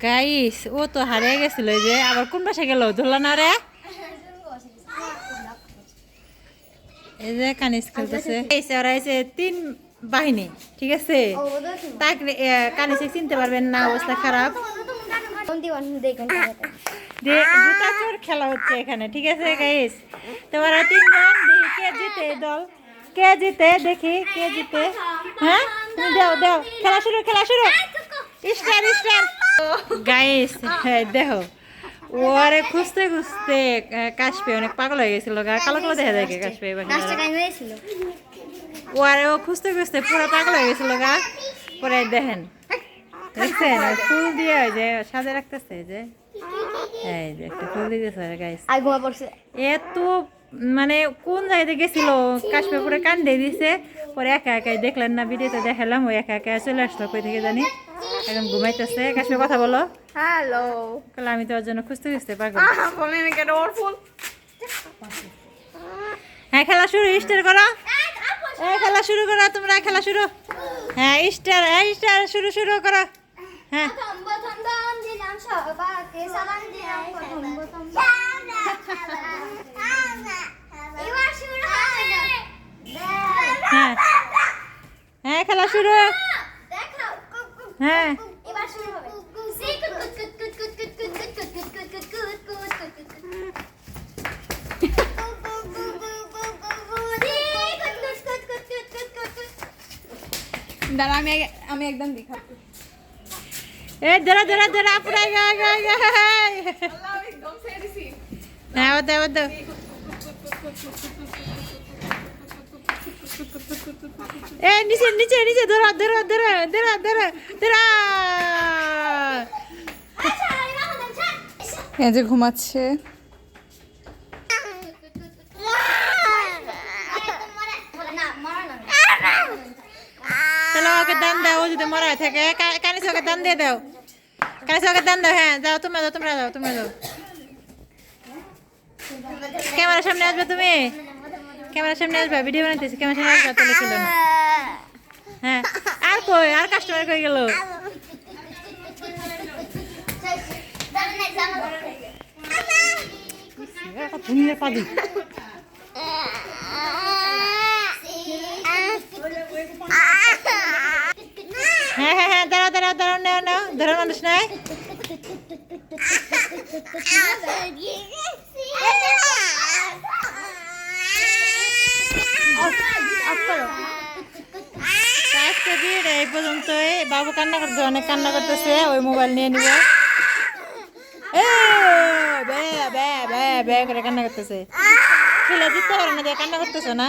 Guys ও তো হারিয়ে গেছিল, এই যে আবার কোন পাশে গেল ধরল না রে। এই যে কানিস খেলতেছে, ওরা এসে 3 বাহিনী, ঠিক আছে। তাকে কানিসে চিনতে পারবেন না, অবস্থা খারাপ। জুতা চোর খেলা হচ্ছে এখানে, ঠিক আছে গাইস। তোমরা 3 জন দেখি কে জিতে, দল কে জিতে, দেখি কে জিতে। হ্যাঁ তুমি দাও দাও, খেলা শুরু, খেলা শুরু। স্টার স্টার গাইস, দেখো ওরে খুঁজতে খুঁজতে কাশপে অনেক পাগল হয়ে গেছিল, কালো কালো দেখা যায় কাশপে। ওরে ও খুঁজতে খুঁজতে পুরো পাগল হয়ে গেছিল গা। পরে দেখেন, দেখছেন ফুল দিয়ে যে সাজে রাখতেছে, যে এই যে একটা ফুল দিতেছে গাইস। এত মানে কোন জায়গায় গেছিল, কাশপে পুরো কান্দে দিছে। পরে একা একাই দেখলেন না, ভিডিওতে দেখালাম, ওই একা একা চলে আসলো কই থেকে জানি, এখন ঘুমাইতেছে। কাশপে কথা বলো। হ্যালো, আমি তো ওর জন্য খুঁজতে খুঁজতে পাগল। বলেন কেন ওর ফুল। হ্যাঁ খেলা শুরু, স্টার করো। খেলা শুরু করো তোমরা, খেলা শুরু। হ্যাঁ স্টার, স্টার শুরু শুরু করো। হ্যাঁ হ্যাঁ হ্যাঁ খেলা শুরু। হ্যাঁ দাঁড়া, আমি একদম দেখাচ্ছি। এই ধরা ধরা ধরা পুরা গা গা গা। একদম ছেড়ে দিছি। হ্যাঁ ওদে ওদে। এই নিচে নিচে নিচে ধরা ধরা ধরা ধরা ধরা ধরা। এই যে ঘুমাচ্ছে। তাহলে ওকে দান দাও, ও যদি মরা থাকে কানিস ওকে দান দিয়ে দাও, কানিস ওকে দান দাও। হ্যাঁ যাও তোমরা যাও, তোমরা যাও, তোমরা যাও। ক্যামেরার সামনে আসবে তুমি, ক্যামেরার সামনে আসবে, ভিডিও বানাইতেছি, ক্যামেরার সামনে আসবে, তাহলে ছিল না। হ্যাঁ আর কই, আর কাস্টমার কই গেল? দুনিয়ার পাদি। হ্যাঁ হ্যাঁ হ্যাঁ দাঁড়াও দাঁড়াও দাঁড়াও, নাও নাও, ধরো মানুষ নাই। আজকে ভিড় এই পর্যন্ত। বাবু কান্না করছে, অনেক কান্না করতেছে, ওই মোবাইল নিয়ে নিব। বে বে বে বে করে কান্না করতেছে, খেলে দিতে পারে না, কান্না করতেছে না।